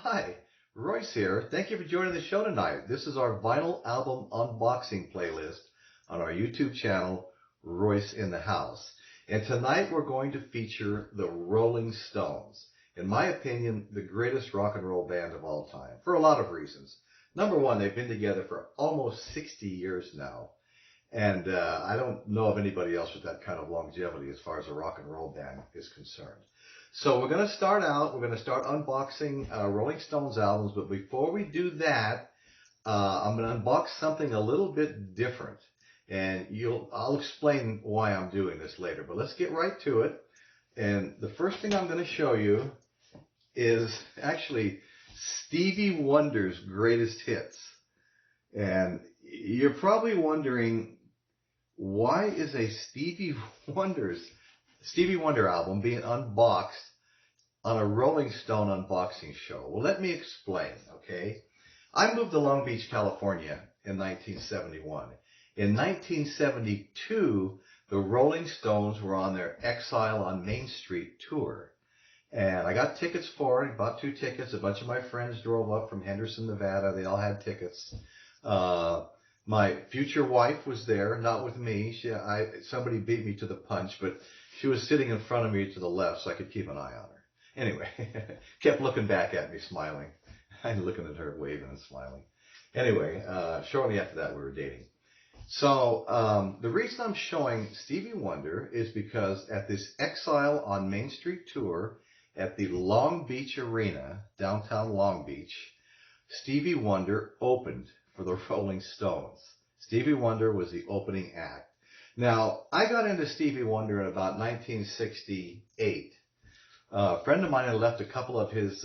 Hi, Royce here. Thank you for joining the show tonight. This is our vinyl album unboxing playlist on our YouTube channel, Royce in the House. And tonight we're going to feature the Rolling Stones. In my opinion, the greatest rock and roll band of all time, for a lot of reasons. Number one, they've been together for almost 60 years now. And I don't know of anybody else with that kind of longevity as far as a rock and roll band is concerned. So we're going to start unboxing Rolling Stones albums. But before we do that, I'm going to unbox something a little bit different. And I'll explain why I'm doing this later. But let's get right to it. And the first thing I'm going to show you is actually Stevie Wonder's greatest hits. And you're probably wondering, why is a Stevie Wonder album being unboxed on a Rolling Stone unboxing show? Well, let me explain, okay? I moved to Long Beach, California in 1971. In 1972, the Rolling Stones were on their Exile on Main Street tour. And I got tickets for it, bought 2 tickets. A bunch of my friends drove up from Henderson, Nevada. They all had tickets. My future wife was there, not with me. Somebody beat me to the punch, but she was sitting in front of me to the left, so I could keep an eye on her. Anyway, kept looking back at me, smiling. I'm looking at her, waving and smiling. Anyway, shortly after that, we were dating. So the reason I'm showing Stevie Wonder is because at this Exile on Main Street tour at the Long Beach Arena, downtown Long Beach, Stevie Wonder opened for the Rolling Stones. Stevie Wonder was the opening act. Now, I got into Stevie Wonder in about 1968. A friend of mine had left a couple of his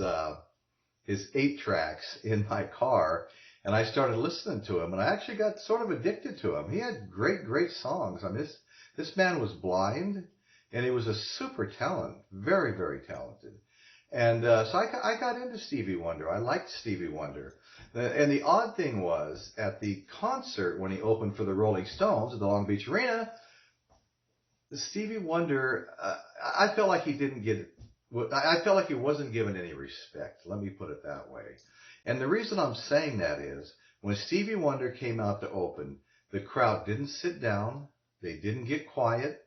8-tracks in my car, and I started listening to him, and I actually got sort of addicted to him. He had great songs. I mean, this man was blind, and he was a super talent, very talented. And so I got into Stevie Wonder. I liked Stevie Wonder. And the odd thing was, at the concert when he opened for the Rolling Stones at the Long Beach Arena, Stevie Wonder, I felt like I felt like he wasn't given any respect. Let me put it that way. And the reason I'm saying that is, when Stevie Wonder came out to open, the crowd didn't sit down. They didn't get quiet.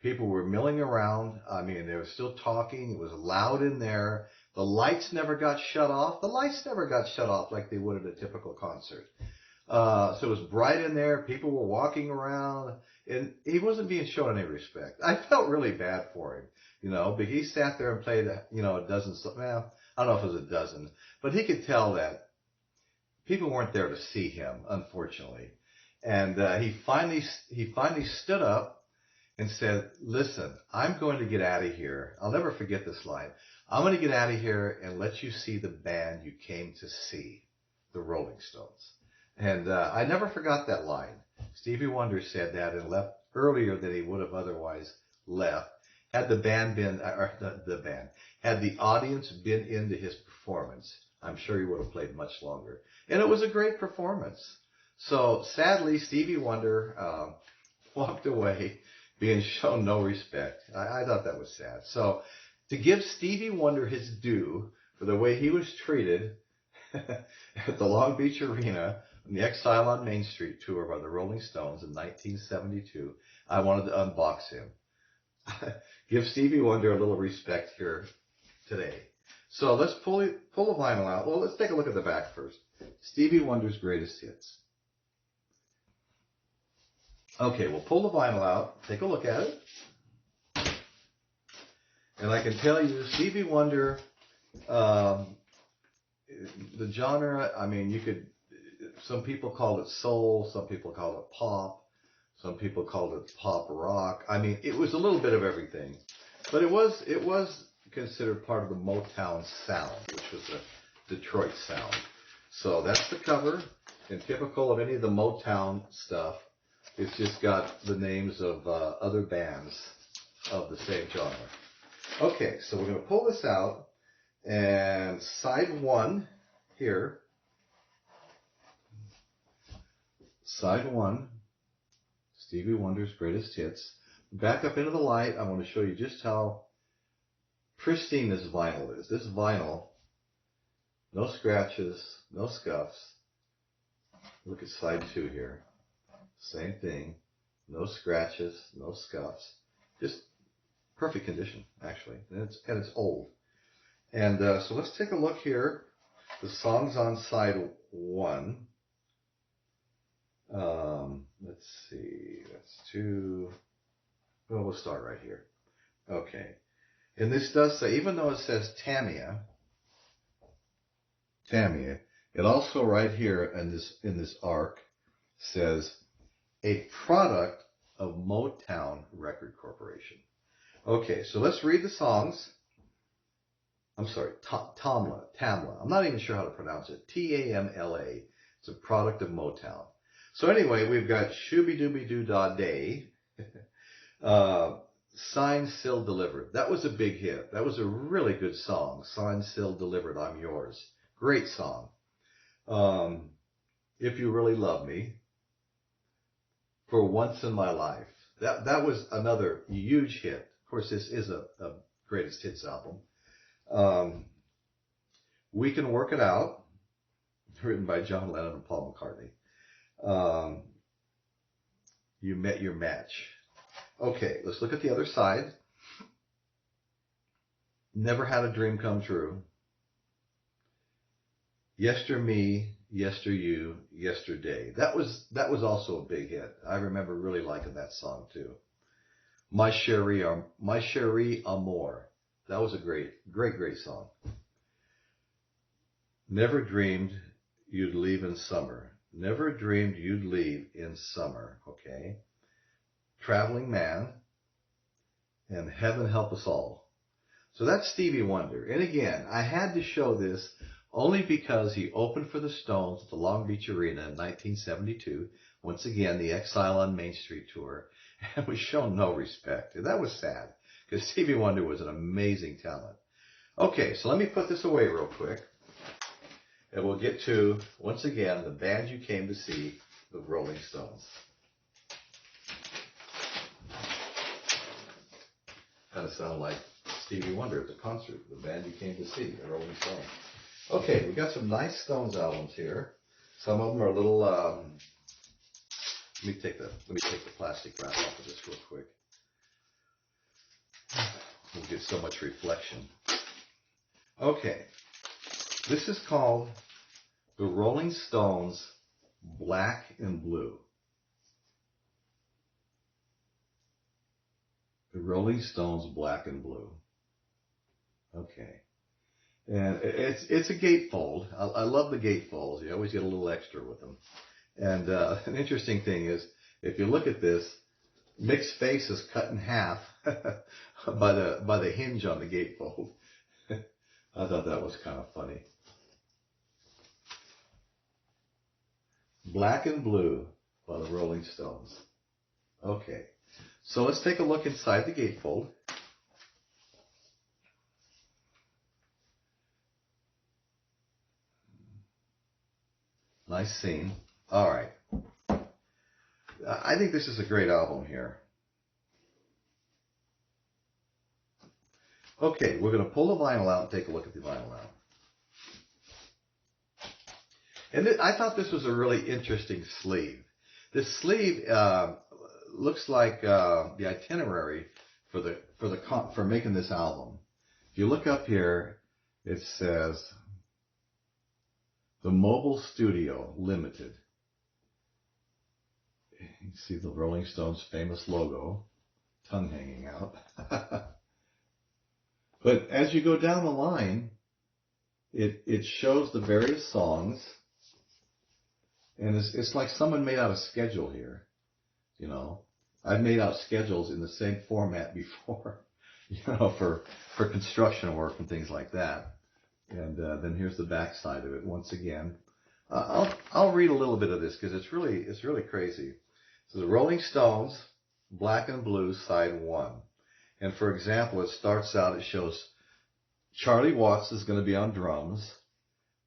People were milling around. I mean, they were still talking. It was loud in there. The lights never got shut off. The lights never got shut off like they would at a typical concert. So it was bright in there. People were walking around, and he wasn't being shown any respect. I felt really bad for him, but he sat there and played, a dozen. Well, I don't know if it was a dozen, but he could tell that people weren't there to see him, unfortunately. And he finally stood up and said, "Listen, I'm going to get out of here." I'll never forget this line. "I'm going to get out of here and let you see the band you came to see, the Rolling Stones." And I never forgot that line. Stevie Wonder said that and left earlier than he would have otherwise left. Had the band been, had the audience been into his performance, I'm sure he would have played much longer. And it was a great performance. So sadly, Stevie Wonder walked away being shown no respect. I thought that was sad. So to give Stevie Wonder his due for the way he was treated at the Long Beach Arena on the Exile on Main Street tour by the Rolling Stones in 1972, I wanted to unbox him. Give Stevie Wonder a little respect here today. So let's pull the vinyl out. Well, let's take a look at the back first. Stevie Wonder's greatest hits. Okay, we'll pull the vinyl out, take a look at it. And I can tell you, Stevie Wonder, the genre, I mean, some people call it soul, some people call it pop, some people called it pop rock. I mean, it was a little bit of everything. But it was considered part of the Motown sound, which was the Detroit sound. So that's the cover, and typical of any of the Motown stuff, it's just got the names of other bands of the same genre. Okay, so we're going to pull this out, and side 1 here, side 1, Stevie Wonder's greatest hits. Back up into the light, I want to show you just how pristine this vinyl is. This vinyl No scratches, no scuffs. Look at side 2 here. Same thing. No scratches, no scuffs. Just perfect condition, actually. And it's old. And so let's take a look here. The song's on side 1. Let's see. That's 2. Well, we'll start right here. Okay. And this does say, even though it says Tamiya, it also right here in this arc says a product of Motown Record Corporation. Okay, so let's read the songs. I'm sorry, Tamla. I'm not even sure how to pronounce it. Tamla. It's a product of Motown. So anyway, we've got Shooby Dooby Doo Da Day. Signed, Sealed, Delivered. That was a big hit. That was a really good song. Signed, Sealed, Delivered, I'm Yours. Great song. If You Really Love Me. For Once in My Life. That was another huge hit. Of course, this is a greatest hits album. We Can Work It Out, written by John Lennon and Paul McCartney. You Met Your Match. Okay, let's look at the other side. Never Had a Dream Come True. Yester Me, Yester You, Yesterday. That was also a big hit. I remember really liking that song too. My Cherie Amour. That was a great song. Never Dreamed You'd Leave in Summer. Never Dreamed You'd Leave in Summer. Okay. Traveling Man, and Heaven Help Us All. So that's Stevie Wonder. And again, I had to show this only because he opened for the Stones at the Long Beach Arena in 1972. Once again, the Exile on Main Street tour, and was shown no respect. And that was sad, because Stevie Wonder was an amazing talent. Okay, so let me put this away real quick, and we'll get to, once again, the band you came to see, the Rolling Stones. Kind of sound like Stevie Wonder at the concert, the band you came to see, the Rolling Stones. Okay, we got some nice Stones albums here. Some of them are a little. Let me take the plastic wrap off of this real quick. We'll get so much reflection. Okay, this is called the Rolling Stones Black and Blue. The Rolling Stones Black and Blue. Okay. And it's a gatefold. I love the gatefolds. You always get a little extra with them. And an interesting thing is, if you look at this, Mick's face is cut in half by the hinge on the gatefold. I thought that was kind of funny. Black and Blue by the Rolling Stones. Okay. So let's take a look inside the gatefold. Nice scene. All right. I think this is a great album here. Okay, we're going to pull the vinyl out and take a look at the vinyl now. And I thought this was a really interesting sleeve. This sleeve looks like the itinerary for making this album. If you look up here, it says the Mobile Studio Limited. You can see the Rolling Stones' famous logo, tongue hanging out. But as you go down the line, it shows the various songs, and it's like someone made out a schedule here. You know, I've made out schedules in the same format before, you know, for construction work and things like that. And then here's the back side of it. Once again, I'll read a little bit of this because it's really crazy. So the Rolling Stones, Black and Blue, side 1. And for example, it starts out, it shows Charlie Watts is going to be on drums.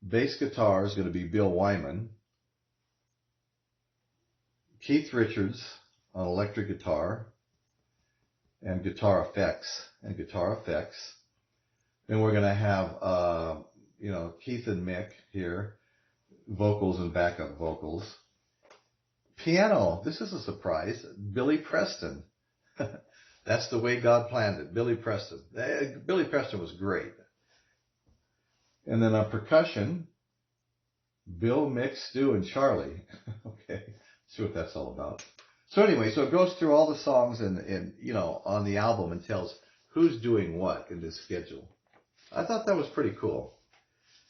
Bass guitar is going to be Bill Wyman. Keith Richards on electric guitar and guitar effects. Then we're going to have Keith and Mick here, vocals and backup vocals. Piano, this is a surprise, Billy Preston. That's the way God planned it, Billy Preston. Billy Preston was great. And then on percussion, Bill, Mick, Stu, and Charlie. Okay, see what that's all about. So anyway, so it goes through all the songs and on the album and tells who's doing what in this schedule. I thought that was pretty cool.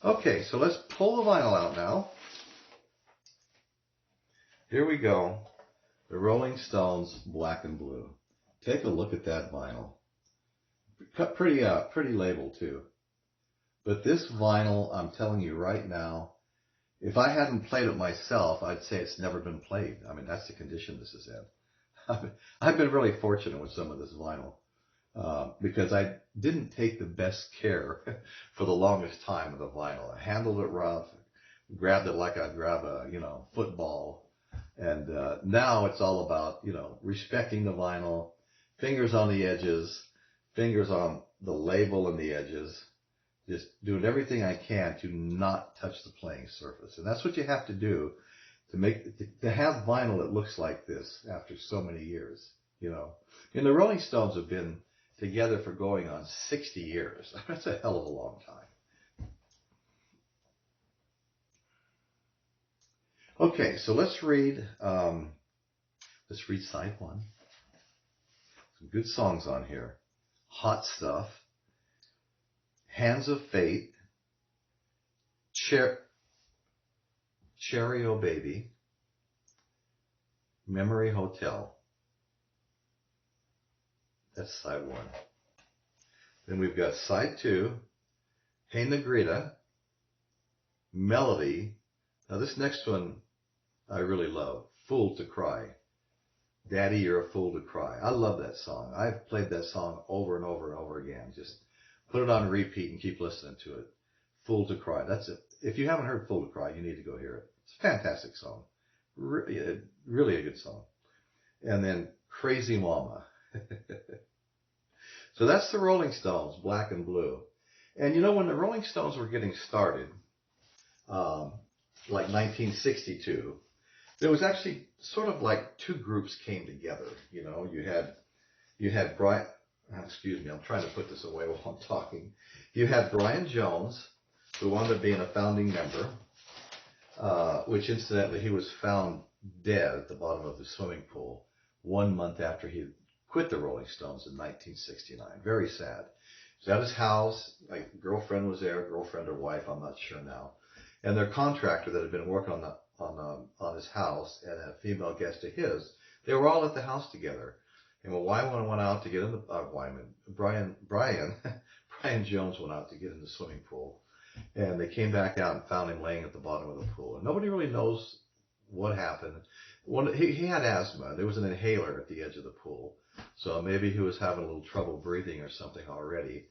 Okay, so let's pull the vinyl out now. Here we go. The Rolling Stones, Black and Blue. Take a look at that vinyl. Cut pretty label too. But this vinyl, I'm telling you right now, if I hadn't played it myself, I'd say it's never been played. I mean, that's the condition this is in. I've been really fortunate with some of this vinyl because I didn't take the best care for the longest time of the vinyl. I handled it rough, grabbed it like I'd grab a football, and now it's all about respecting the vinyl, fingers on the edges, fingers on the label and the edges. Just doing everything I can to not touch the playing surface. And that's what you have to do to have vinyl that looks like this after so many years, And the Rolling Stones have been together for going on 60 years. That's a hell of a long time. Okay, so let's read side one. Some good songs on here. Hot Stuff. Hands of Fate, Cherry O Baby, Memory Hotel. That's side one. Then we've got side two, Hey Negrita, Melody. Now this next one I really love, Fool to Cry. Daddy, You're a Fool to Cry. I love that song. I've played that song over and over and over again. Just put it on repeat and keep listening to it. Fool to Cry. That's it. If you haven't heard Fool to Cry, you need to go hear it. It's a fantastic song. Really a good song. And then Crazy Mama. So that's the Rolling Stones, Black and Blue. And when the Rolling Stones were getting started, like 1962, there was actually sort of like two groups came together. You had Brian. Excuse me, I'm trying to put this away while I'm talking. You had Brian Jones, who wound up being a founding member, which incidentally, he was found dead at the bottom of the swimming pool 1 month after he quit the Rolling Stones in 1969. Very sad. He was at his house, like girlfriend was there, girlfriend or wife, I'm not sure now. And their contractor that had been working on his house and a female guest of his, they were all at the house together. And Wyman went out to get in the Brian Jones went out to get in the swimming pool, and they came back out and found him laying at the bottom of the pool. And nobody really knows what happened. He had asthma. There was an inhaler at the edge of the pool, so maybe he was having a little trouble breathing or something already.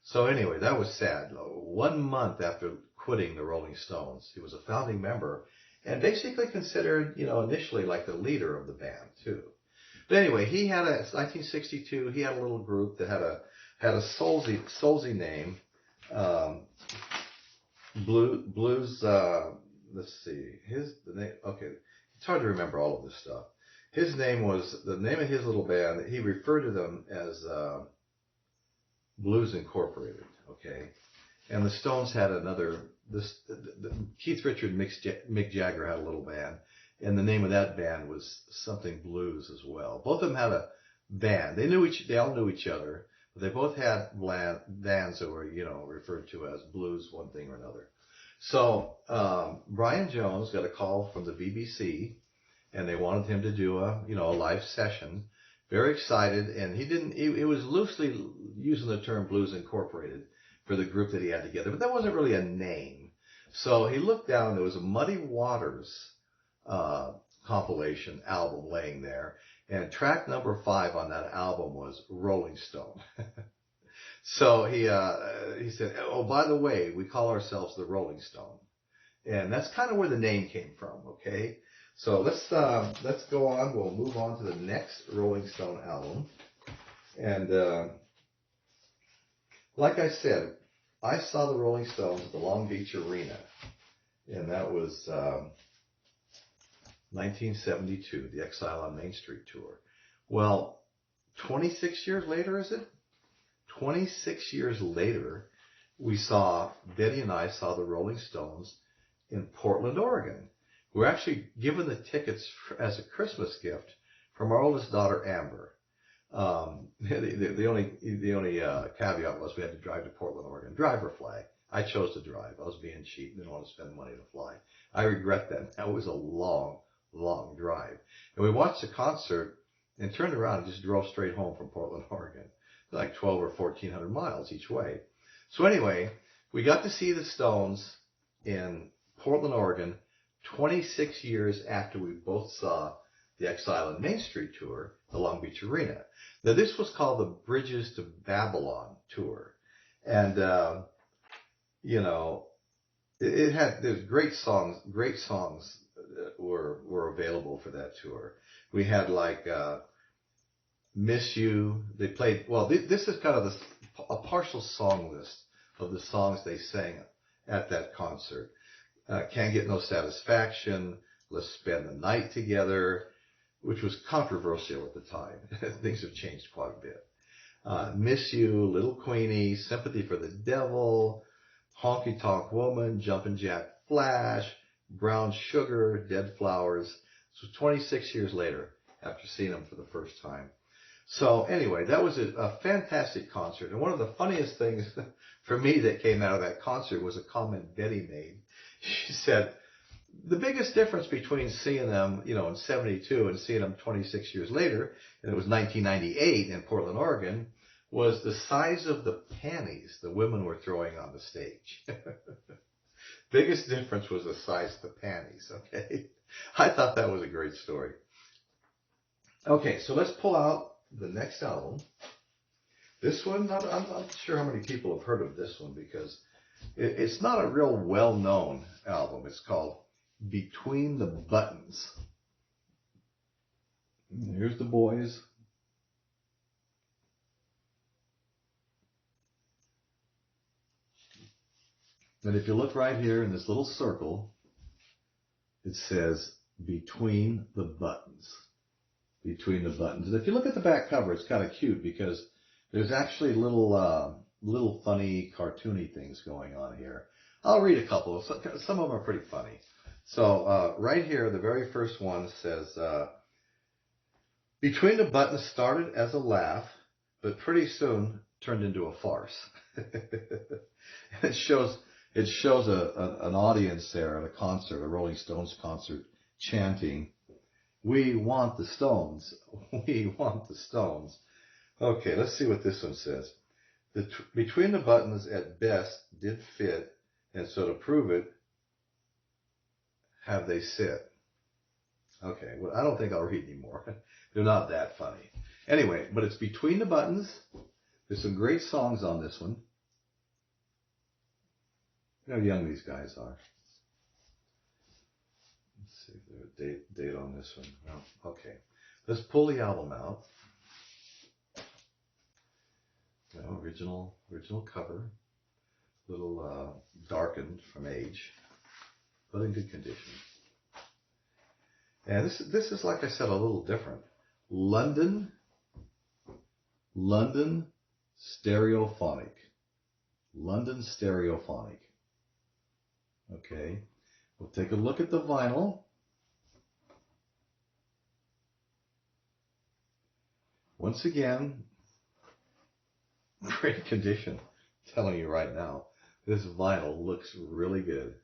So anyway, that was sad. 1 month after quitting the Rolling Stones, he was a founding member and basically considered, initially like the leader of the band too. But anyway, he had 1962. He had a little group that had a soulsy name, blues. Let's see, the name. Okay, it's hard to remember all of this stuff. His name was the name of his little band. He referred to them as Blues Incorporated. Okay, and the Stones had another. Keith Richard and Mick Jagger had a little band. And the name of that band was something blues as well. Both of them had a band. They all knew each other, but they both had bands that were, referred to as blues, one thing or another. So Brian Jones got a call from the BBC, and they wanted him to do a live session. Very excited, and he was loosely using the term Blues Incorporated for the group that he had together, but that wasn't really a name. So he looked down. There was a Muddy Waters compilation album laying there, and track number 5 on that album was Rolling Stone. So he said, oh, by the way, we call ourselves the Rolling Stone, and that's kind of where the name came from. Okay, so let's go on. We'll move on to the next Rolling Stone album, and like I said, I saw the Rolling Stones at the Long Beach Arena, and that was 1972, the Exile on Main Street tour. Well, 26 years later, is it? 26 years later, Betty and I saw the Rolling Stones in Portland, Oregon. We were actually given the tickets as a Christmas gift from our oldest daughter, Amber. The only caveat was we had to drive to Portland, Oregon. Drive or fly. I chose to drive. I was being cheap. Didn't want to spend money to fly. I regret that. That was a long drive. And we watched the concert and turned around and just drove straight home from Portland, Oregon. Like 12 or 1,400 miles each way. So anyway, we got to see the Stones in Portland, Oregon, 26 years after we both saw the Exile on Main Street tour, the Long Beach Arena. Now, this was called the Bridges to Babylon tour. And, there's great songs were available for that tour. We had like, Miss You. They played, well, this is kind of a partial song list of the songs they sang at that concert. Can't Get No Satisfaction, Let's Spend the Night Together, which was controversial at the time. Things have changed quite a bit. Miss You, Little Queenie, Sympathy for the Devil, Honky Tonk Woman, Jumpin' Jack Flash, Brown Sugar, Dead Flowers. So 26 years later, after seeing them for the first time. So anyway, that was a fantastic concert. And one of the funniest things for me that came out of that concert was a comment Betty made. She said, the biggest difference between seeing them, in 72 and seeing them 26 years later, and it was 1998 in Portland, Oregon, was the size of the panties the women were throwing on the stage. Biggest difference was the size of the panties, okay? I thought that was a great story. Okay, so let's pull out the next album. This one, I'm not sure how many people have heard of this one because it's not a real well-known album. It's called Between the Buttons. Here's the boys. And if you look right here in this little circle, it says Between the Buttons. Between the Buttons. And if you look at the back cover, it's kind of cute because there's actually little funny, cartoony things going on here. I'll read a couple. Some of them are pretty funny. So right here, the very first one says, Between the Buttons started as a laugh, but pretty soon turned into a farce. It shows an audience there at a concert, a Rolling Stones concert, chanting, "We want the Stones. We want the Stones." Okay, let's see what this one says. Between the Buttons at best did fit, and so to prove it, have they sit. Okay, well, I don't think I'll read anymore. They're not that funny. Anyway, but it's Between the Buttons. There's some great songs on this one. Look how young these guys are. Let's see if there's a date on this one. Oh, okay. Let's pull the album out. Original cover. A little darkened from age, but in good condition. And this is, like I said, a little different. London Stereophonic. London Stereophonic. Okay. We'll take a look at the vinyl. Once again, great condition. I'm telling you right now, this vinyl looks really good.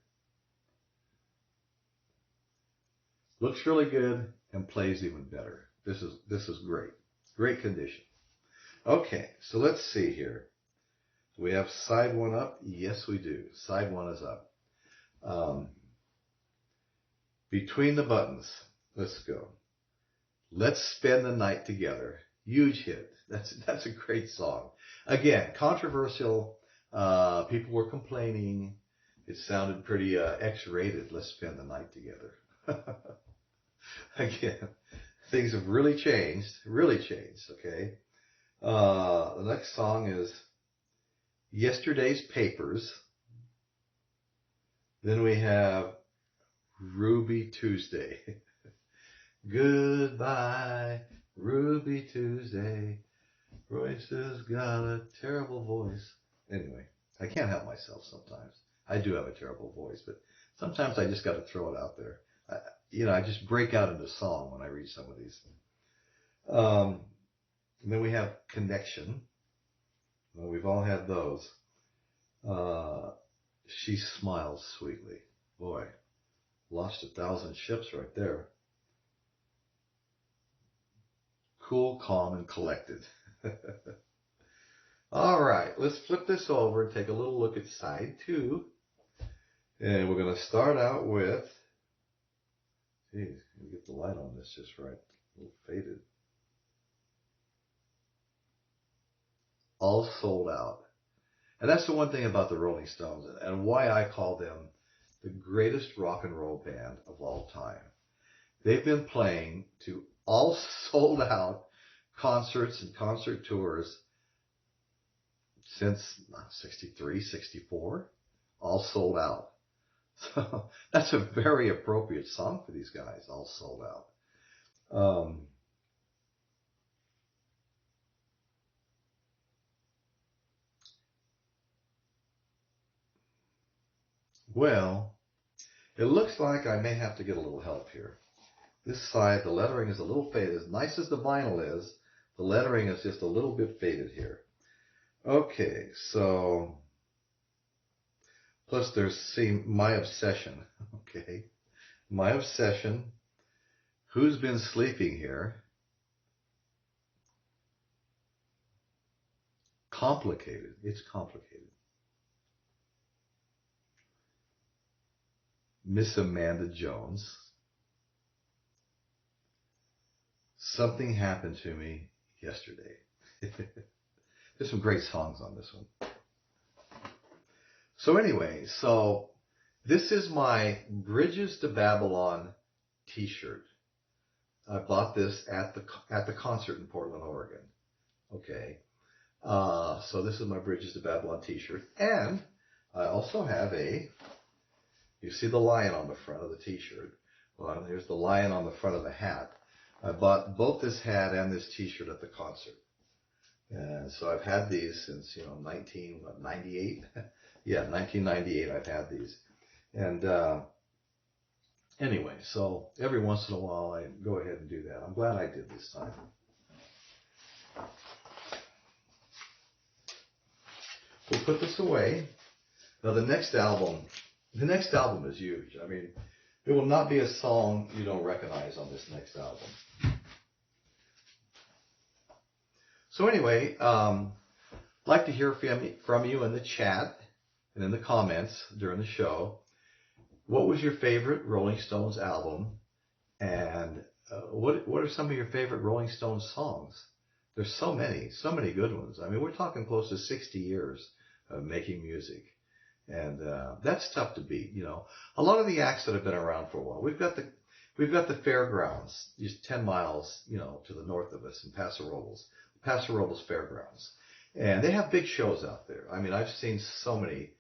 Looks really good and plays even better. This is great. Great condition. Okay, so let's see here. Do we have side one up? Yes, we do. Side one is up. Between the Buttons. Let's go. Let's Spend the Night Together. Huge hit. That's a great song. Again, controversial. People were complaining. It sounded pretty X-rated. Let's spend the night together. Again, things have really changed. Really changed. Okay. The next song is Yesterday's Papers. Then we have Ruby Tuesday. Goodbye, Ruby Tuesday. Royce has got a terrible voice. Anyway, I can't help myself sometimes. I do have a terrible voice, but sometimes I just got to throw it out there. I just break out into song when I read some of these. And then we have Connection. Well, we've all had those. She Smiles Sweetly. Boy, lost 1,000 ships right there. Cool, Calm, and Collected. All right, let's flip this over and take a little look at side 2. And we're going to start out with, geez, let me get the light on this just right. A little faded. All Sold Out. And that's the one thing about the Rolling Stones and why I call them the greatest rock and roll band of all time. They've been playing to all sold out concerts and concert tours since 63, 64, all sold out. So that's a very appropriate song for these guys, All Sold Out. Well, it looks like I may have to get a little help here. This side, the lettering is a little faded. As nice as the vinyl is, the lettering is just a little bit faded here. Okay, so, plus there's, My Obsession. Okay, My Obsession. Who's Been Sleeping Here? Complicated. It's complicated. Miss Amanda Jones. Something Happened to Me Yesterday. There's some great songs on this one. So anyway, this is my Bridges to Babylon t-shirt. I bought this at the concert in Portland, Oregon. Okay. So this is my Bridges to Babylon t-shirt. And I also have you see the lion on the front of the t-shirt. Well, here's the lion on the front of the hat. I bought both this hat and this t-shirt at the concert. And so I've had these since, 1998. Yeah, 1998 I've had these. And anyway, so every once in a while I go ahead and do that. I'm glad I did this time. We'll put this away. Now the next album is huge. I mean, there will not be a song you don't recognize on this next album. So anyway, like to hear from you in the chat and in the comments during the show. What was your favorite Rolling Stones album? And what are some of your favorite Rolling Stones songs? There's so many good ones. I mean, we're talking close to 60 years of making music. And that's tough to beat, A lot of the acts that have been around for a while. We've got the fairgrounds, just 10 miles, to the north of us in Paso Robles Fairgrounds. And they have big shows out there. I mean, I've seen so many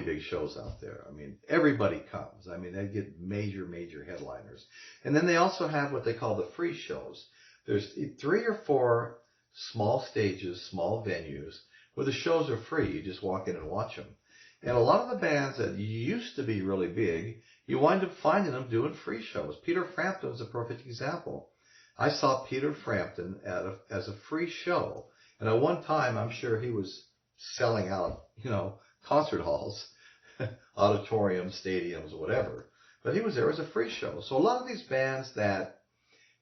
big shows out there. I mean, everybody comes. I mean, they get major headliners. And then they also have what they call the free shows. There's 3 or 4 small stages, small venues where the shows are free. You just walk in and watch them. And a lot of the bands that used to be really big, you wind up finding them doing free shows. Peter Frampton is a perfect example. I saw Peter Frampton as a free show. And at one time, I'm sure he was selling out, concert halls, auditoriums, stadiums, whatever. But he was there as a free show. So a lot of these bands that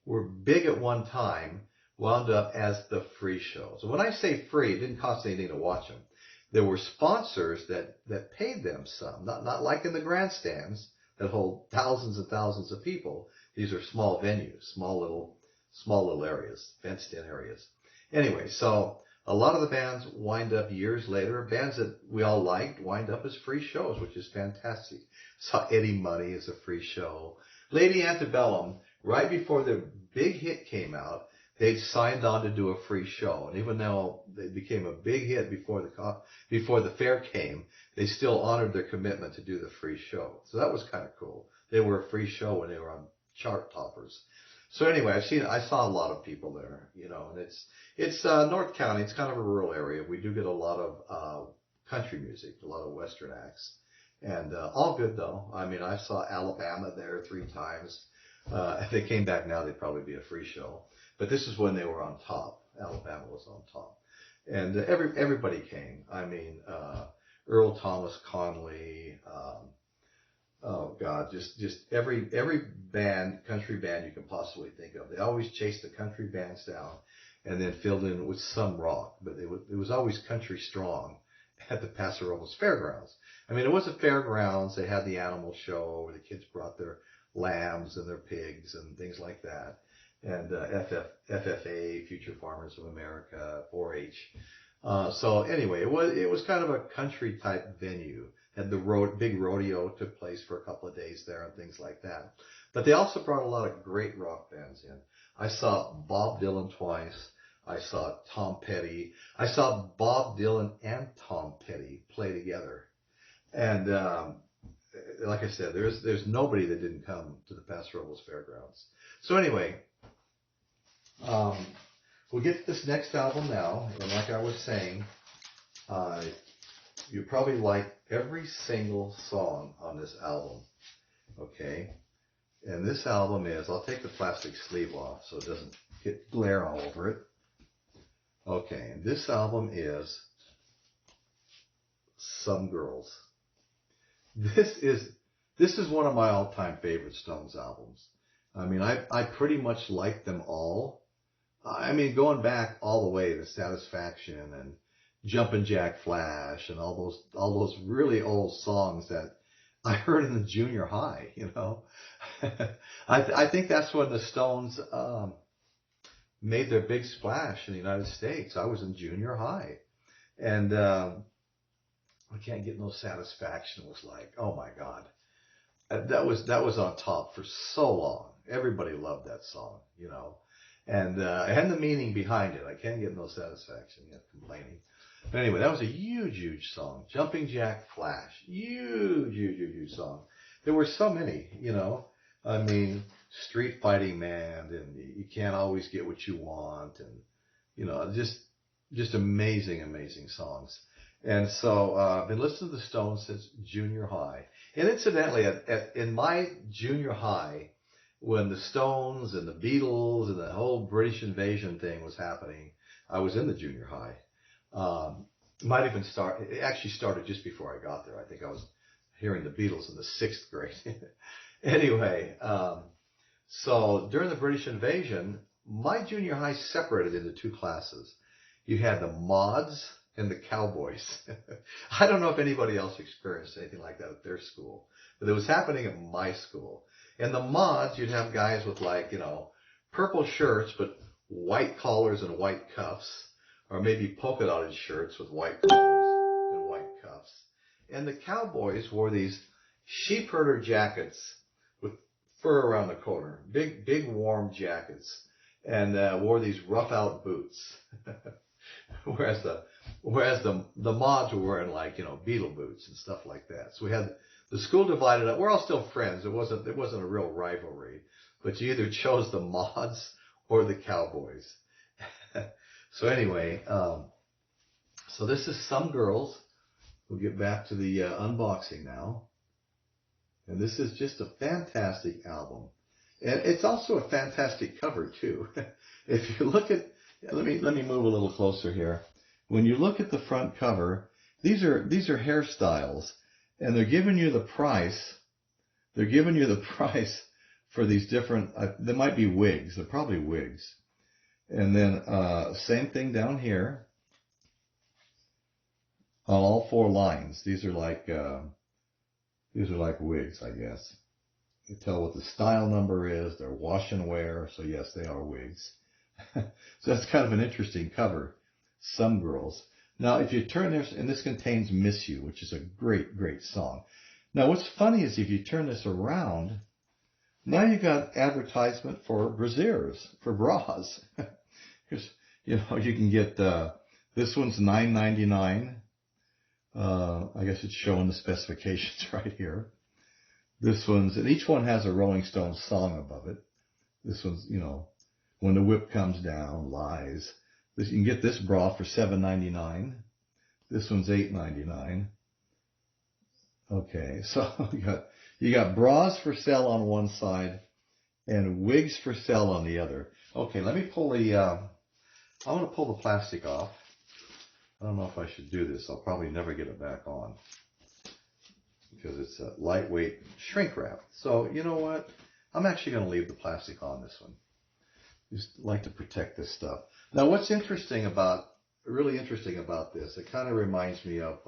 were big at one time wound up as the free shows. And when I say free, it didn't cost anything to watch them. There were sponsors that paid them some, not like in the grandstands that hold thousands and thousands of people. These are small venues, small little areas, fenced-in areas. Anyway, so a lot of the bands wind up years later, bands that we all liked wind up as free shows, which is fantastic. Saw Eddie Money as a free show. Lady Antebellum, right before their big hit came out, they'd signed on to do a free show. And even though they became a big hit before the fair came, they still honored their commitment to do the free show. So that was kind of cool. They were a free show when they were on chart toppers. So anyway, I saw a lot of people there, and it's North County. It's kind of a rural area. We do get a lot of country music, a lot of Western acts, and all good though. I mean, I saw Alabama there 3 times. If they came back now, they'd probably be a free show. But this is when they were on top. Alabama was on top, and everybody came. I mean, Earl Thomas Conley. Oh God, just every band, country band you can possibly think of. They always chased the country bands down, and then filled in with some rock. But it was always country strong at the Paso Robles Fairgrounds. I mean, it was a fairgrounds. They had the animal show where the kids brought their lambs and their pigs and things like that. And FFA, Future Farmers of America, 4-H. So anyway, it was kind of a country type venue. And the big rodeo took place for a couple of days there and things like that. But they also brought a lot of great rock bands in. I saw Bob Dylan twice. I saw Tom Petty. I saw Bob Dylan and Tom Petty play together. And like I said, there's nobody that didn't come to the Paso Robles Fairgrounds. So anyway, we'll get to this next album now. And like I was saying, you probably like every single song on this album, okay? And this album is, I'll take the plastic sleeve off so it doesn't get glare all over it. Okay, and this album is Some Girls. This is one of my all-time favorite Stones albums. I mean, I pretty much like them all. I mean, going back all the way to Satisfaction and Jumpin' Jack Flash and all those really old songs that I heard in the junior high, I think that's when the Stones made their big splash in the United States. I was in junior high, and I Can't Get No Satisfaction was like, oh my God, that was on top for so long. Everybody loved that song, and it had the meaning behind it. I Can't Get No Satisfaction, complaining. But anyway, that was a huge, huge song. Jumping Jack Flash, huge song. There were so many, I mean, Street Fighting Man, and You Can't Always Get What You Want, and, just amazing, amazing songs. And so I've been listening to the Stones since junior high. And incidentally, in my junior high, when the Stones and the Beatles and the whole British invasion thing was happening, I was in the junior high. It actually started just before I got there. I think I was hearing the Beatles in the 6th grade. Anyway, so during the British invasion, my junior high separated into 2 classes. You had the mods and the cowboys. I don't know if anybody else experienced anything like that at their school, but it was happening at my school. And the mods, you'd have guys with purple shirts, but white collars and white cuffs, or maybe polka dotted shirts with white collars and white cuffs. And the cowboys wore these sheep herder jackets with fur around the corner, big warm jackets, and wore these rough out boots. whereas the mods were wearing Beatle boots and stuff like that. So we had the school divided up. We're all still friends. There wasn't a real rivalry, but you either chose the mods or the cowboys. So anyway, so this is Some Girls. We'll get back to the unboxing now. And this is just a fantastic album. And it's also a fantastic cover too. If you look at, let me move a little closer here. When you look at the front cover, these are hairstyles, and they're giving you the price. They're giving you the price for these different, they might be wigs. They're probably wigs. And then same thing down here on all 4 lines. These are like wigs, I guess. You tell what the style number is. They're wash and wear, so yes, they are wigs. So that's kind of an interesting cover. Some Girls. Now, if you turn this, and this contains Miss You, which is a great, great song. Now, what's funny is if you turn this around, now you got advertisement for brasiers, for bras. Here's, you can get this one's $9.99. I guess it's showing the specifications right here. This one's, and each one has a Rolling Stones song above it. This one's, When the Whip Comes Down, Lies. You can get this bra for $7.99. This one's $8.99. Okay, so you got bras for sale on one side and wigs for sale on the other. Okay, let me pull I want to pull the plastic off. I don't know if I should do this. I'll probably never get it back on because it's a lightweight shrink wrap. So you know what? I'm actually going to leave the plastic on this one. Just like to protect this stuff. Now, what's really interesting about this, it kind of reminds me of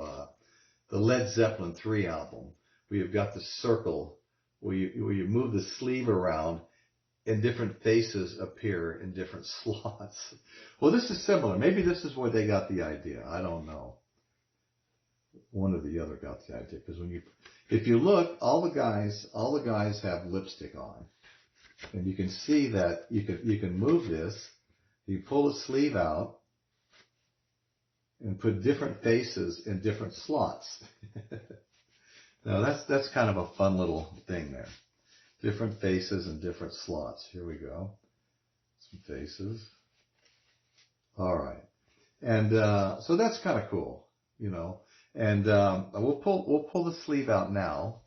the Led Zeppelin 3 album, where you've got the circle, where you move the sleeve around and different faces appear in different slots. Well, this is similar. Maybe this is where they got the idea. I don't know. One or the other got the idea, because if you look, all the guys have lipstick on, and you can see that you can move this. You pull the sleeve out and put different faces in different slots. Now that's kind of a fun little thing there. Different faces and different slots. Here we go. Some faces. All right. And so that's kind of cool, And we'll pull the sleeve out now.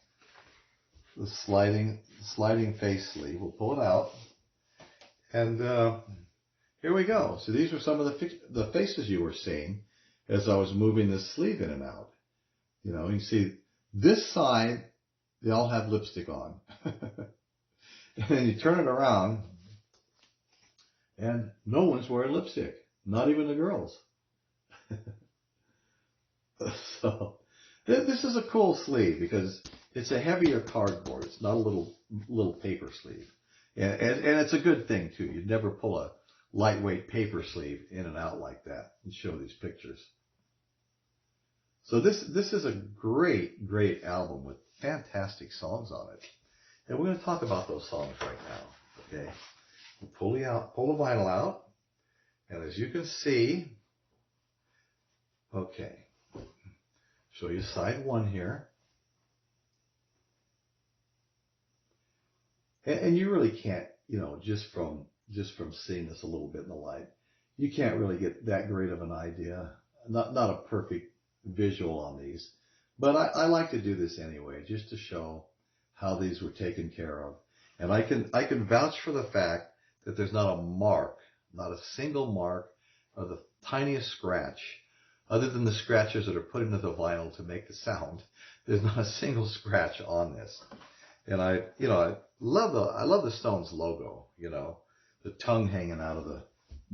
The sliding face sleeve. We'll pull it out. And here we go. So these were some of the faces you were seeing as I was moving this sleeve in and out. You can see this side, they all have lipstick on. And then you turn it around, and no one's wearing lipstick. Not even the girls. So this is a cool sleeve because it's a heavier cardboard. It's not a little paper sleeve. And it's a good thing, too. You'd never pull a lightweight paper sleeve in and out like that and show these pictures. So this is a great, great album with fantastic songs on it. And we're going to talk about those songs right now. Okay. We'll pull the vinyl out. And as you can see, okay, show you side one here. And you really can't, just from seeing this a little bit in the light, you can't really get that great of an idea. Not a perfect visual on these, but I like to do this anyway, just to show how these were taken care of. And I can vouch for the fact that there's not a mark, not a single mark, or the tiniest scratch, other than the scratches that are put into the vinyl to make the sound. There's not a single scratch on this. And I love the Stones logo, the tongue hanging out of the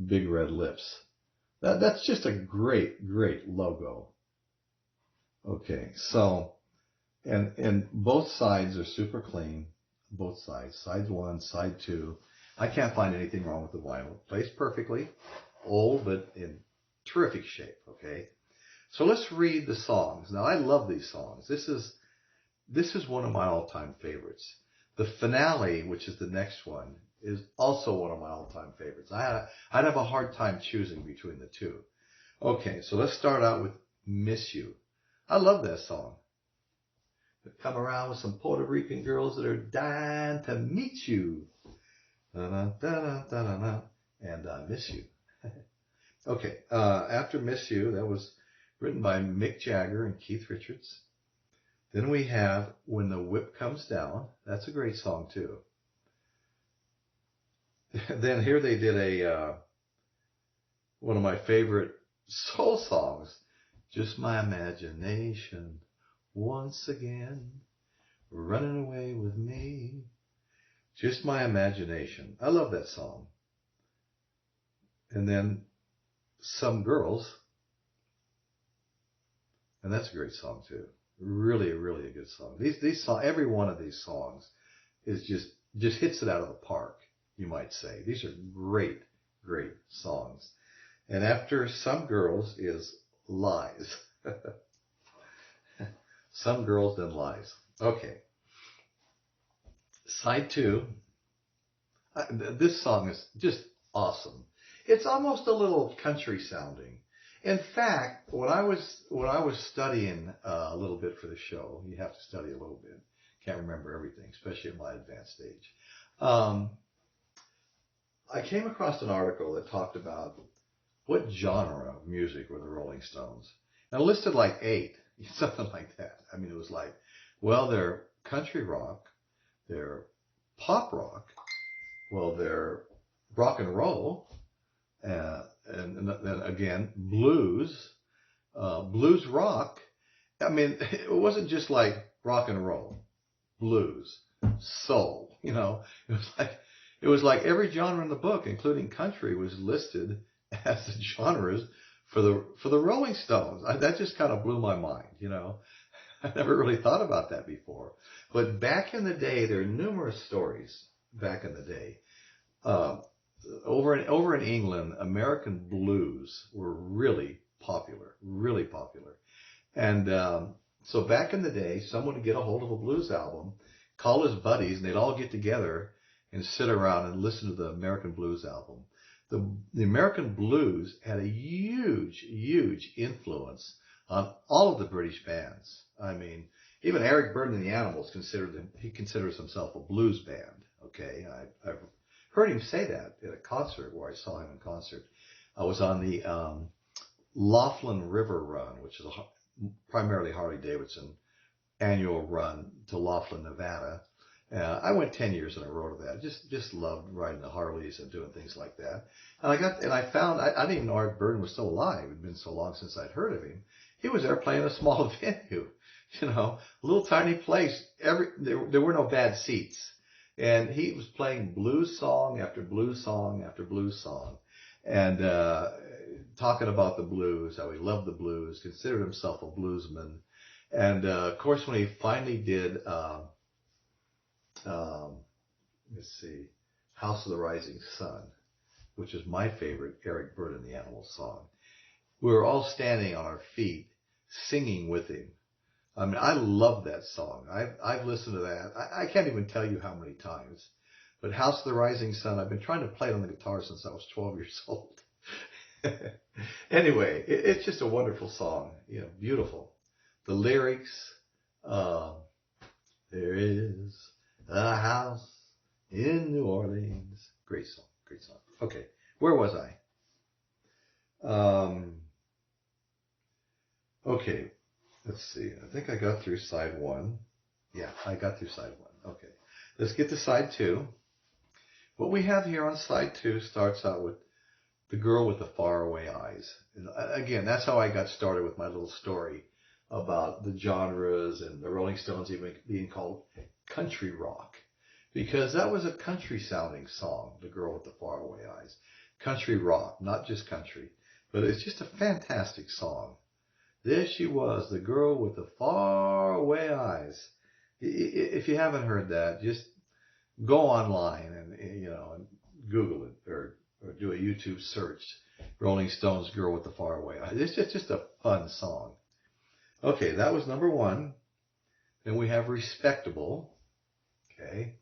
big red lips. That's just a great, great logo. Okay, so, and both sides are super clean. Both sides, side one, side two. I can't find anything wrong with the vinyl. It plays perfectly. Old, but in terrific shape, okay? So let's read the songs. Now, I love these songs. This is one of my all-time favorites. The finale, which is the next one, is also one of my all-time favorites. I'd have a hard time choosing between the two. Okay, so let's start out with Miss You. I love that song. They come around with some Puerto Rican girls that are dying to meet you. Da-da-da-da-da-da. And I Miss You. Okay, after Miss You, that was written by Mick Jagger and Keith Richards. Then we have When the Whip Comes Down. That's a great song, too. Then here they did one of my favorite soul songs, Just My Imagination, once again, running away with me. Just My Imagination. I love that song. And then Some Girls. And that's a great song, too. Really, really a good song. Every one of these songs is just hits it out of the park, you might say. These are great, great songs. And after Some Girls is Lies. Some Girls, then Lies. Okay. Side two. This song is just awesome. It's almost a little country sounding. In fact, when I was studying a little bit for the show, you have to study a little bit. Can't remember everything, especially at my advanced stage. Um, I came across an article that talked about what genre of music were the Rolling Stones. And it listed like 8, something like that. I mean, it was like, well, they're country rock, they're pop rock, well, they're rock and roll, and then again, blues, blues rock. I mean, it wasn't just like rock and roll, blues, soul. It was like every genre in the book, including country, was listed as the genres for the Rolling Stones. That just kind of blew my mind. I never really thought about that before. But back in the day, there are numerous stories. Back in the day, over in England, American blues were really popular, really popular. And so back in the day, someone would get a hold of a blues album, call his buddies, and they'd all get together and sit around and listen to the American blues album. The American blues had a huge, huge influence on all of the British bands. I mean, even Eric Burdon and the Animals he considers himself a blues band. Okay, I've heard him say that at a concert where I saw him in concert. I was on the Laughlin River Run, which is primarily Harley Davidson annual run to Laughlin, Nevada. I went 10 years in a row to that. Just loved riding the Harleys and doing things like that. And I found I didn't even know Eric Burdon was still alive. It had been so long since I'd heard of him. He was there playing a small venue, a little tiny place. There were no bad seats, and he was playing blues song after blues song after blues song, and talking about the blues, how he loved the blues, considered himself a bluesman, and of course when he finally did. Let's see, House of the Rising Sun, which is my favorite Eric Burdon and the Animals song. We were all standing on our feet singing with him. I mean, I love that song. I've listened to that. I can't even tell you how many times. But House of the Rising Sun, I've been trying to play it on the guitar since I was 12 years old. Anyway, it's just a wonderful song. Beautiful. The lyrics, there is a house in New Orleans. Great song, great song. Okay, where was I? Okay, let's see. I think I got through side 1. Yeah, I got through side 1. Okay, let's get to side 2. What we have here on side 2 starts out with the girl with the faraway eyes. And again, that's how I got started with my little story about the genres and the Rolling Stones even being called country rock. Because that was a country sounding song, The Girl with the Faraway Eyes. Country rock, not just country. But it's just a fantastic song. There she was, the girl with the faraway eyes. If you haven't heard that, just go online and Google it or do a YouTube search. Rolling Stones Girl with the Faraway Eyes. It's just a fun song. Okay, that was number 1. Then we have Respectable. Okay.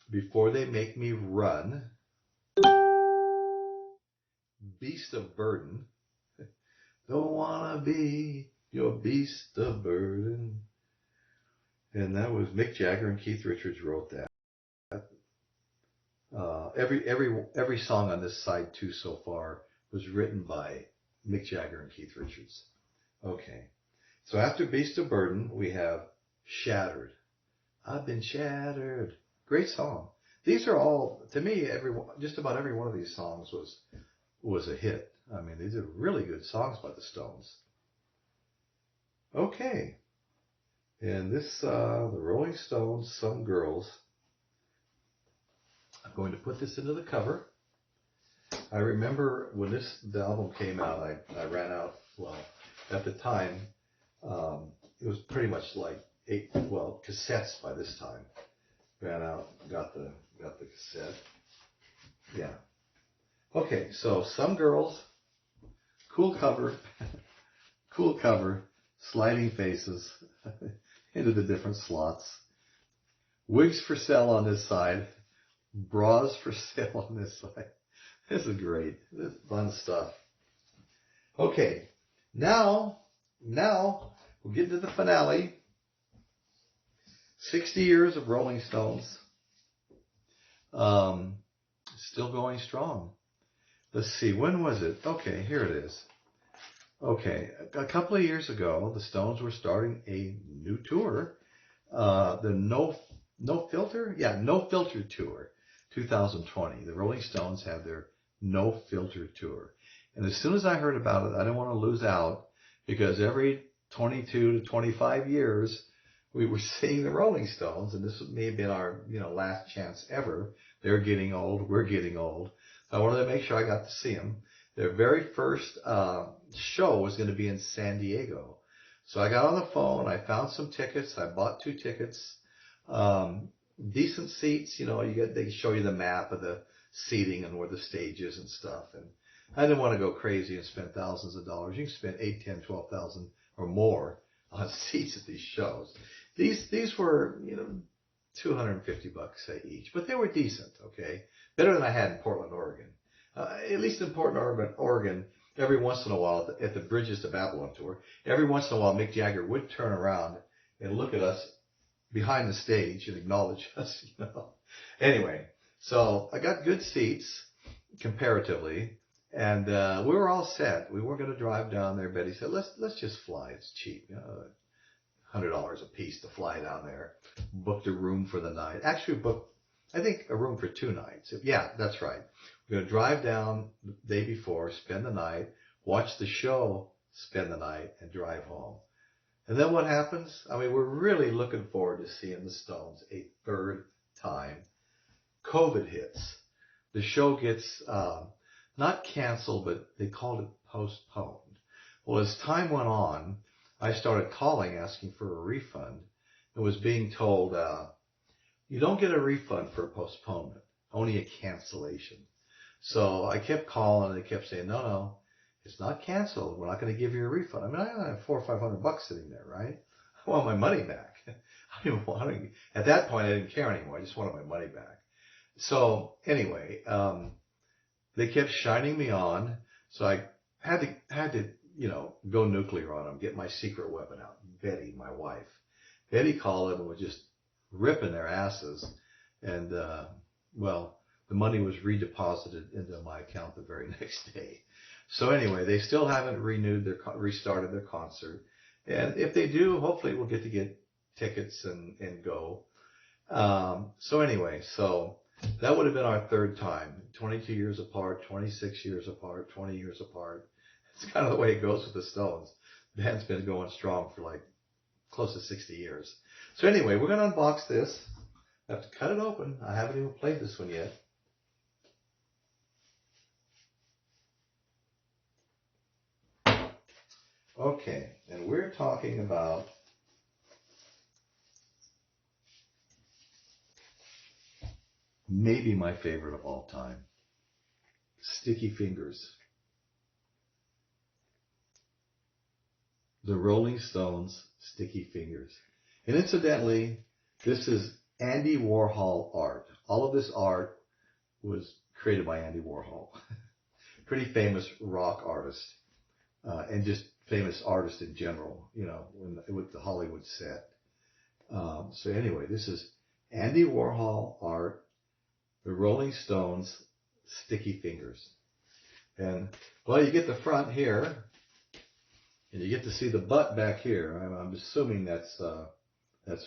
Before They Make Me Run. Beast of Burden. Don't wanna be your beast of burden. And that was Mick Jagger and Keith Richards wrote that. Every song on this side 2 so far was written by Mick Jagger and Keith Richards. Okay. So after Beast of Burden, we have Shattered. I've been shattered. Great song. These are all, to me, just about every one of these songs was a hit. I mean, these are really good songs by the Stones. Okay. And this, the Rolling Stones, Some Girls. I'm going to put this into the cover. I remember when the album came out, I ran out, well, at the time, it was pretty much like cassettes by this time. Ran out, got the cassette. Yeah. Okay, so Some Girls, cool cover, sliding faces into the different slots. Wigs for Sale on this side. bras for sale on this side. This is great. This is fun stuff. Okay, now we'll get to the finale. 60 years of Rolling Stones. Still going strong. Let's see, when was it? Okay, here it is. Okay, a couple of years ago, the Stones were starting a new tour, the No Filter? Yeah, No Filter Tour, 2020. The Rolling Stones had their No Filter Tour. And as soon as I heard about it, I didn't want to lose out, because every 22 to 25 years, we were seeing the Rolling Stones, and this may have been our last chance ever. They're getting old, we're getting old. So I wanted to make sure I got to see them. Their very first show was going to be in San Diego. So I got on the phone, I found some tickets, I bought 2 tickets, decent seats, they show you the map of the seating and where the stage is and stuff. And I didn't want to go crazy and spend thousands of dollars. You can spend 8, 10, 12,000 or more on seats at these shows. These were, $250 say each, but they were decent, okay? Better than I had in Portland, Oregon. At least in Portland, Oregon, every once in a while at the Bridges to Babylon tour, every once in a while Mick Jagger would turn around and look at us behind the stage and acknowledge us, Anyway, so I got good seats comparatively, and we were all set. We weren't going to drive down there. Betty said, let's just fly. It's cheap, $100 a piece to fly down there. Booked a room for the night. Actually booked, I think, a room for 2 nights. Yeah, that's right. We're going to drive down the day before, spend the night, watch the show, spend the night, and drive home. And then what happens? I mean, we're really looking forward to seeing the Stones a 3rd time. COVID hits. The show gets not canceled, but they called it postponed. Well, as time went on, I started calling asking for a refund and was being told, you don't get a refund for a postponement, only a cancellation. So I kept calling and they kept saying, no, it's not canceled. We're not going to give you a refund. I mean, I have $400 or $500 sitting there, right? I want my money back. At that point, I didn't care anymore. I just wanted my money back. So anyway, they kept shining me on. So I had to, go nuclear on them, get my secret weapon out. Betty, my wife. Betty called them and was just ripping their asses. And, the money was redeposited into my account the very next day. So anyway, they still haven't restarted their concert. And if they do, hopefully we'll get tickets and go. So anyway, that would have been our 3rd time. 22 years apart, 26 years apart, 20 years apart. It's kind of the way it goes with the Stones. The band's been going strong for like close to 60 years. So anyway, we're going to unbox this. I have to cut it open. I haven't even played this one yet. Okay, and we're talking about maybe my favorite of all time, Sticky Fingers. The Rolling Stones, Sticky Fingers. And incidentally, this is Andy Warhol art. All of this art was created by Andy Warhol. Pretty famous rock artist, and just famous artist in general, with the Hollywood set. So anyway, this is Andy Warhol art, the Rolling Stones, Sticky Fingers. And, well, you get the front here, and you get to see the butt back here. I'm assuming that's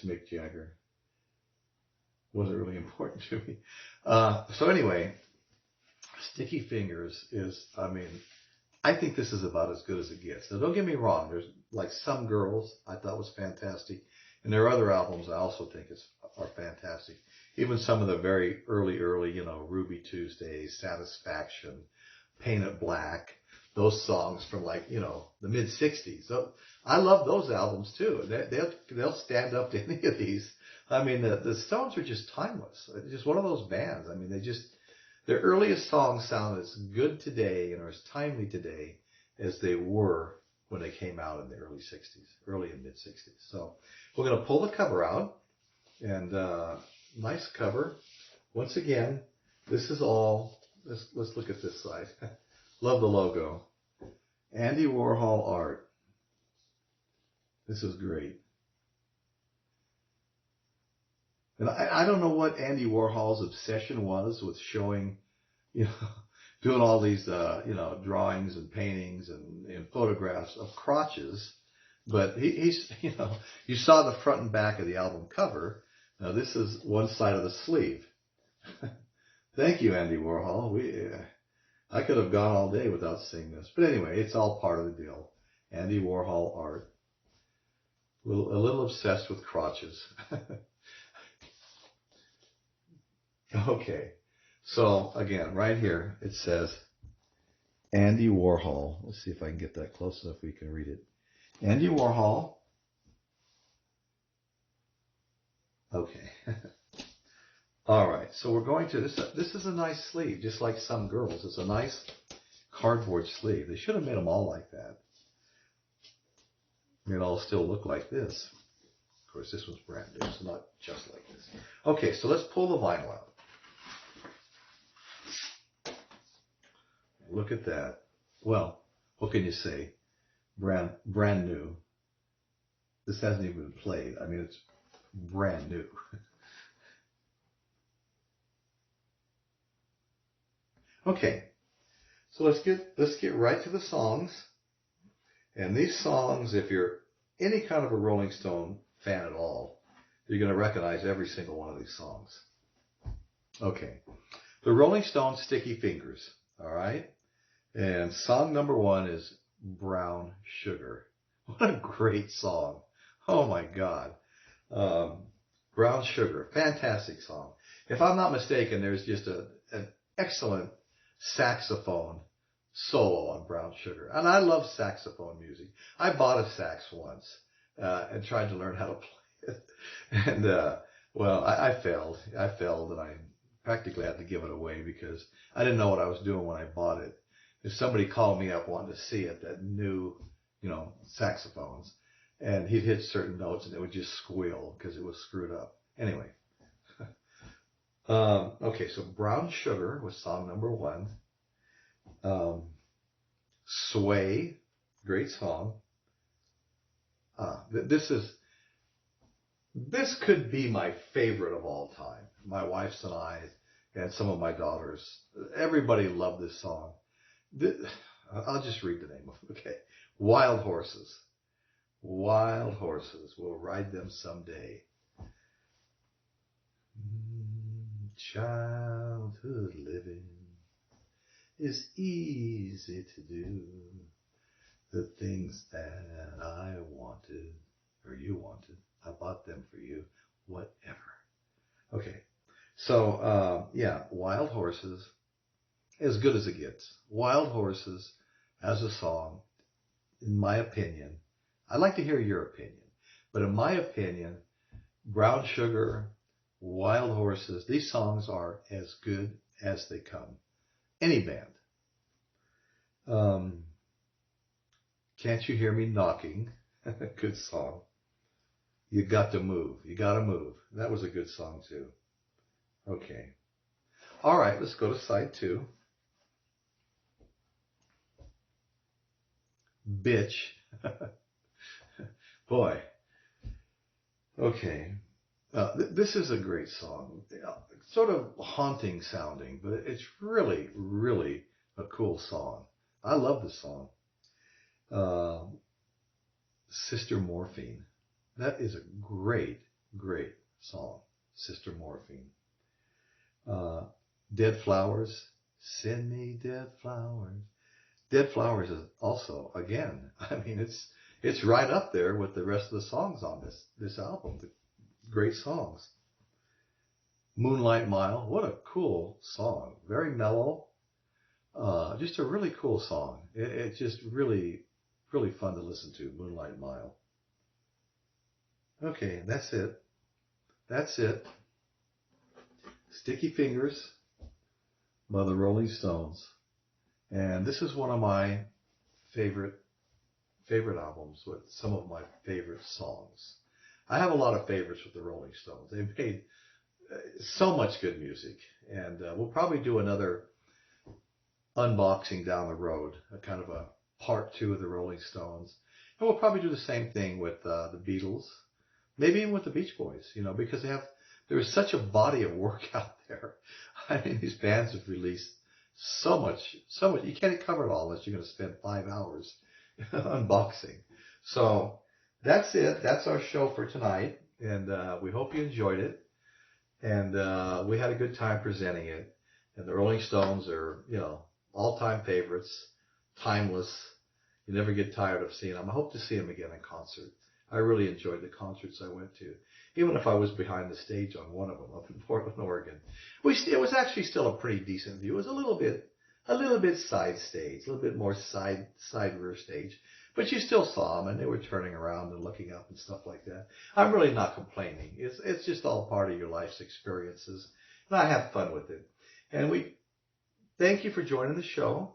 Mick Jagger. Wasn't really important to me. So anyway, Sticky Fingers is, I think this is about as good as it gets. Now, don't get me wrong. There's like Some Girls I thought was fantastic. And there are other albums I also think are fantastic. Even some of the very early, Ruby Tuesday, Satisfaction, Paint It Black, those songs from the mid-'60s. So I love those albums too. They'll stand up to any of these. The Stones are just timeless. It's just one of those bands. Their earliest songs sound as good today and are as timely today as they were when they came out in the early and mid-'60s. So we're going to pull the cover out, and nice cover once again, this is all, let's look at this side. Love the logo. Andy Warhol art. This is great. And I don't know what Andy Warhol's obsession was with showing, doing all these, drawings and paintings and photographs of crotches. But he's, you saw the front and back of the album cover. Now this is one side of the sleeve. Thank you, Andy Warhol. I could have gone all day without seeing this. But anyway, it's all part of the deal. Andy Warhol art. A little obsessed with crotches. Okay, so again, right here, it says Andy Warhol. Let's see if I can get that close enough we can read it. Andy Warhol. Okay. All right, so we're going to, this is a nice sleeve, just like some girls. It's a nice cardboard sleeve. They should have made them all like that. It all still look like this. Of course, this one's brand new, so not just like this. Okay, so let's pull the vinyl out. Look at that. Well, what can you say? Brand new. This hasn't even been played. I mean, it's brand new. Okay, so let's get right to the songs. And these songs, if you're any kind of a Rolling Stone fan at all, you're going to recognize every single one of these songs. Okay, the Rolling Stones' Sticky Fingers. All right. And song number 1 is Brown Sugar. What a great song. Oh my God. Brown Sugar. Fantastic song. If I'm not mistaken, there's just an excellent saxophone solo on Brown Sugar. And I love saxophone music. I bought a sax once and tried to learn how to play it. And, well, I failed. I failed and I practically had to give it away because I didn't know what I was doing when I bought it. If somebody called me up wanting to see it that knew, saxophones, and he'd hit certain notes and it would just squeal because it was screwed up. Anyway. Okay, so Brown Sugar was song number 1. Sway, great song. This could be my favorite of all time. My wife's and I, and some of my daughters, everybody loved this song. I'll just read the name of it. Okay. Wild Horses. Wild horses. We'll ride them someday. Childhood living is easy to do. The things that I wanted, or you wanted, I bought them for you. Whatever. Okay. So, Wild Horses. As good as it gets. Wild Horses as a song, in my opinion, I'd like to hear your opinion, but in my opinion, Brown Sugar, Wild Horses, these songs are as good as they come. Any band. Can't You Hear Me Knocking? Good song. You Got to Move. You Gotta Move. That was a good song too. Okay. All right, let's go to side 2. Bitch. Boy. Okay. This is a great song. Sort of haunting sounding, but it's really, really a cool song. I love the song. Sister Morphine. That is a great, great song. Sister Morphine. Dead Flowers. Send me dead flowers. Dead Flowers is also, again, I mean, it's right up there with the rest of the songs on this album. Great songs. Moonlight Mile. What a cool song. Very mellow. Just a really cool song. It's just really, really fun to listen to. Moonlight Mile. Okay, that's it. That's it. Sticky Fingers by the Rolling Stones. And this is one of my favorite albums with some of my favorite songs. I have a lot of favorites with the Rolling Stones. They've made So much good music. And we'll probably do another unboxing down the road, a kind of a part two of the Rolling Stones. And we'll probably do the same thing with the Beatles, maybe even with the Beach Boys, because there is such a body of work out there. I mean, these bands have released so much. You can't cover it all unless you're going to spend 5 hours unboxing. So that's it. That's our show for tonight. And we hope you enjoyed it. And we had a good time presenting it. And the Rolling Stones are, all-time favorites, timeless. You never get tired of seeing them. I hope to see them again in concert. I really enjoyed the concerts I went to, even if I was behind the stage on one of them up in Portland, Oregon. It was actually still a pretty decent view. It was a little bit side stage, a little bit more side rear stage, but you still saw them, and they were turning around and looking up and stuff like that. I'm really not complaining. It's just all part of your life's experiences, and I have fun with it. And we thank you for joining the show.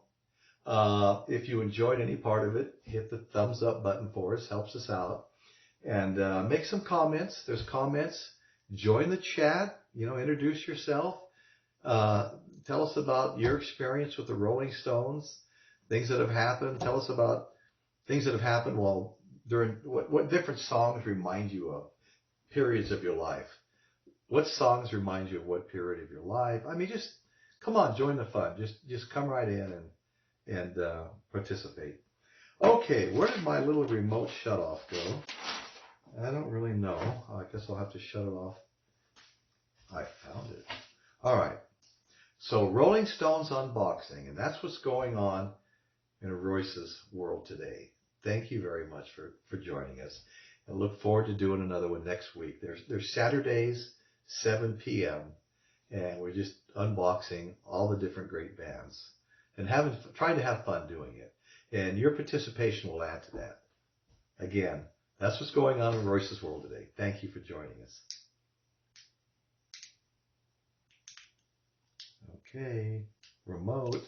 If you enjoyed any part of it, hit the thumbs up button for us. Helps us out. And make some comments. There's comments. Join the chat. Introduce yourself. Tell us about your experience with the Rolling Stones, things that have happened. Tell us about things that have happened while during what different songs remind you of periods of your life. What songs remind you of what period of your life? I mean, just come on, join the fun. Just come right in and participate. Okay, where did my little remote shut-off go? I don't really know. I guess I'll have to shut it off. I found it. All right. So Rolling Stones unboxing, and that's what's going on in Royce's world today. Thank you very much for joining us. And look forward to doing another one next week. There's Saturdays, 7 p.m., and we're just unboxing all the different great bands and trying to have fun doing it. And your participation will add to that. Again, that's what's going on in Royce's world today. Thank you for joining us. Okay, remote.